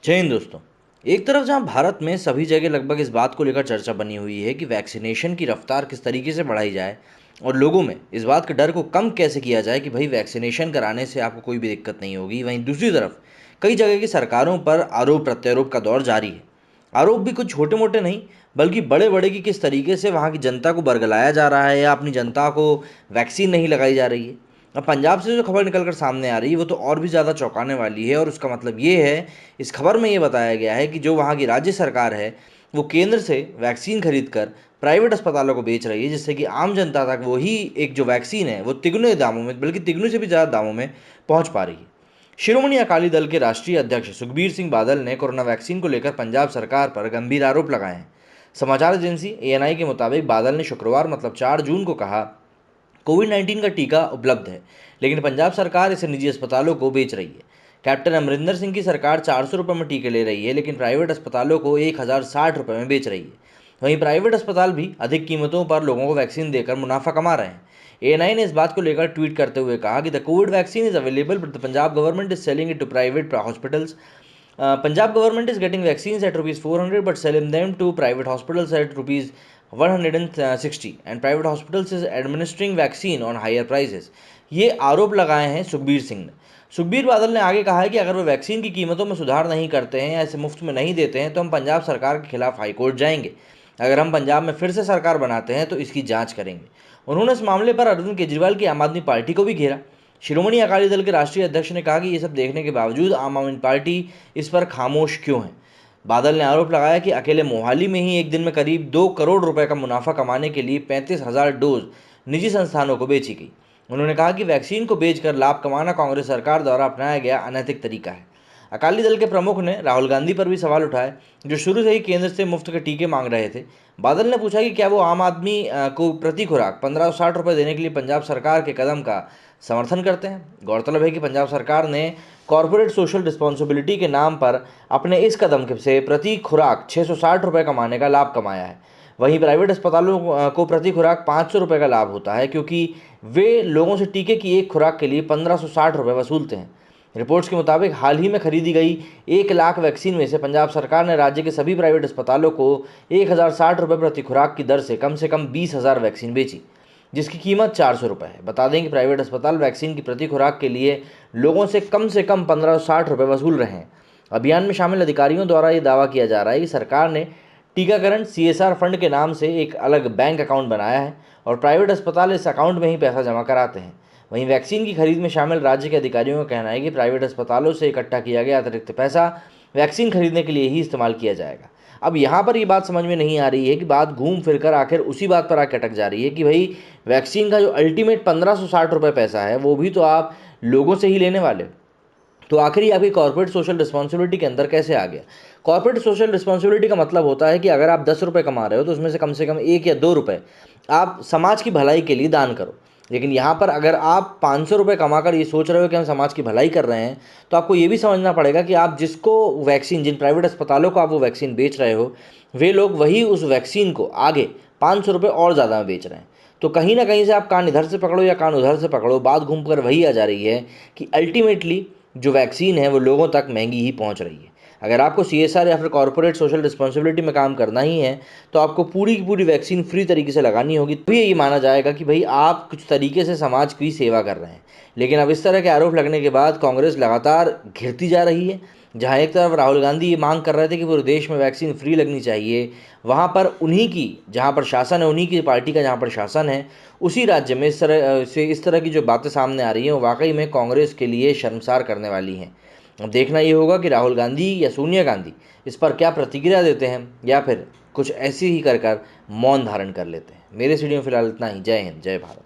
जय हिंद दोस्तों। एक तरफ जहां भारत में सभी जगह लगभग इस बात को लेकर चर्चा बनी हुई है कि वैक्सीनेशन की रफ्तार किस तरीके से बढ़ाई जाए और लोगों में इस बात के डर को कम कैसे किया जाए कि भाई वैक्सीनेशन कराने से आपको कोई भी दिक्कत नहीं होगी, वहीं दूसरी तरफ कई जगह की सरकारों पर आरोप प्रत्यारोप का दौर जारी है। आरोप भी कुछ छोटे मोटे नहीं बल्कि बड़े बड़े कि किस तरीके से वहाँ की जनता को बरगलाया जा रहा है या अपनी जनता को वैक्सीन नहीं लगाई जा रही है। अब पंजाब से जो खबर निकल कर सामने आ रही है वो तो और भी ज़्यादा चौंकाने वाली है, और उसका मतलब ये है, इस खबर में ये बताया गया है कि जो वहाँ की राज्य सरकार है वो केंद्र से वैक्सीन खरीद कर प्राइवेट अस्पतालों को बेच रही है, जिससे कि आम जनता तक वही एक जो वैक्सीन है वो तिगुने दामों में, बल्कि तिगुने से भी ज़्यादा दामों में पहुंच पा रही है। शिरोमणि अकाली दल के राष्ट्रीय अध्यक्ष सुखबीर सिंह बादल ने कोरोना वैक्सीन को लेकर पंजाब सरकार पर गंभीर आरोप लगाए हैं। समाचार एजेंसी एएनआई के मुताबिक बादल ने शुक्रवार मतलब 4 जून को कहा, कोविड-19 का टीका उपलब्ध है, लेकिन पंजाब सरकार इसे निजी अस्पतालों को बेच रही है। कैप्टन अमरिंदर सिंह की सरकार 400 रुपये में टीके ले रही है, लेकिन प्राइवेट अस्पतालों को 1060 रुपये में बेच रही है। वहीं प्राइवेट अस्पताल भी अधिक कीमतों पर लोगों को वैक्सीन देकर मुनाफा कमा रहे हैं। एएनआई ने इस बात को लेकर ट्वीट करते हुए कहा कि the covid vaccine is available but the Punjab government is selling it to private hospitals. Punjab government is getting vaccines at rupees 400 but selling them to private hospitals at rupees 160 and private hospitals is administering vaccine on higher prices। ये आरोप लगाए हैं सुखबीर सिंह ने। सुखबीर बादल ने आगे कहा है कि अगर वो वैक्सीन की कीमतों में सुधार नहीं करते हैं या इसे मुफ्त में नहीं देते हैं तो हम पंजाब सरकार के खिलाफ हाईकोर्ट जाएंगे। अगर हम पंजाब में फिर से सरकार बनाते हैं तो इसकी जांच करेंगे। उन्होंने इस मामले पर अरविंद केजरीवाल की आम आदमी पार्टी को भी घेरा। शिरोमणि अकाली दल के राष्ट्रीय अध्यक्ष ने कहा कि ये सब देखने के बावजूद आम आदमी पार्टी इस पर खामोश क्यों है। बादल ने आरोप लगाया कि अकेले मोहाली में ही एक दिन में करीब 2 करोड़ रुपए का मुनाफा कमाने के लिए 35,000 डोज निजी संस्थानों को बेची गई। उन्होंने कहा कि वैक्सीन को बेचकर लाभ कमाना कांग्रेस सरकार द्वारा अपनाया गया अनैतिक तरीका है। अकाली दल के प्रमुख ने राहुल गांधी पर भी सवाल उठाए, जो शुरू से ही केंद्र से मुफ्त के टीके मांग रहे थे। बादल ने पूछा कि क्या वो आम आदमी को प्रति खुराक 1560 रुपये देने के लिए पंजाब सरकार के कदम का समर्थन करते हैं। गौरतलब है कि पंजाब सरकार ने कॉरपोरेट सोशल रिस्पॉन्सिबिलिटी के नाम पर अपने इस कदम से प्रति खुराक 660 रुपये कमाने का लाभ कमाया है। वहीं प्राइवेट अस्पतालों को प्रति खुराक 500 रुपये का लाभ होता है, क्योंकि वे लोगों से टीके की एक खुराक के लिए 1560 रुपये वसूलते हैं। रिपोर्ट्स के मुताबिक हाल ही में खरीदी गई 1 लाख वैक्सीन में से पंजाब सरकार ने राज्य के सभी प्राइवेट अस्पतालों को 1060 रुपये प्रति खुराक की दर से कम 20,000 वैक्सीन बेची, जिसकी कीमत 400 रुपये है। बता दें कि प्राइवेट अस्पताल वैक्सीन की प्रति खुराक के लिए लोगों से कम 1560 रुपये वसूल रहे हैं। अभियान में शामिल अधिकारियों द्वारा ये दावा किया जा रहा है कि सरकार ने टीकाकरण CSR फंड के नाम से एक अलग बैंक अकाउंट बनाया है और प्राइवेट अस्पताल इस अकाउंट में ही पैसा जमा कराते हैं। वहीं वैक्सीन की खरीद में शामिल राज्य के अधिकारियों का कहना है कि प्राइवेट अस्पतालों से इकट्ठा किया गया अतिरिक्त पैसा वैक्सीन खरीदने के लिए ही इस्तेमाल किया जाएगा। अब यहाँ पर ये बात समझ में नहीं आ रही है कि बात घूम फिर कर आखिर उसी बात पर आके अटक जा रही है कि भाई वैक्सीन का जो अल्टीमेट 1560 रुपये पैसा है वो भी तो आप लोगों से ही लेने वाले हो। तो आखिर ये आपकी कॉर्पोरेट सोशल रिस्पॉन्सिबिलिटी के अंदर कैसे आ गया। कॉर्पोरेट सोशल रिस्पॉन्सिबिलिटी का मतलब होता है कि अगर आप 10 रुपये कमा रहे हो तो उसमें से कम 1 या 2 रुपये आप समाज की भलाई के लिए दान करो। लेकिन यहाँ पर अगर आप 500 रुपये कमाकर ये सोच रहे हो कि हम समाज की भलाई कर रहे हैं, तो आपको ये भी समझना पड़ेगा कि आप जिसको वैक्सीन, जिन प्राइवेट अस्पतालों को आप वो वैक्सीन बेच रहे हो, वे लोग वही उस वैक्सीन को आगे 500 रुपये और ज़्यादा में बेच रहे हैं। तो कहीं ना कहीं से आप कान इधर से पकड़ो या कान उधर से पकड़ो, बात घूम कर वही आ जा रही है कि अल्टीमेटली जो वैक्सीन है वो लोगों तक महंगी ही पहुंच रही है। अगर आपको CSR या फिर कॉर्पोरेट सोशल रिस्पॉन्सिबिलिटी में काम करना ही है तो आपको पूरी की पूरी वैक्सीन फ्री तरीके से लगानी होगी, तभी ये माना जाएगा कि भाई आप कुछ तरीके से समाज की सेवा कर रहे हैं। लेकिन अब इस तरह के आरोप लगने के बाद कांग्रेस लगातार घिरती जा रही है। जहाँ एक तरफ राहुल गांधी ये मांग कर रहे थे कि पूरे देश में वैक्सीन फ्री लगनी चाहिए, वहाँ पर उन्हीं की जहाँ पर शासन है, उन्हीं की पार्टी का जहाँ पर शासन है, उसी राज्य में इस तरह की जो बातें सामने आ रही हैं वो वाकई में कांग्रेस के लिए शर्मसार करने वाली हैं। अब देखना ये होगा कि राहुल गांधी या सोनिया गांधी इस पर क्या प्रतिक्रिया देते हैं या फिर कुछ ऐसी ही कर मौन धारण कर लेते हैं। मेरे वीडियो में फिलहाल इतना ही। जय हिंद, जय भारत।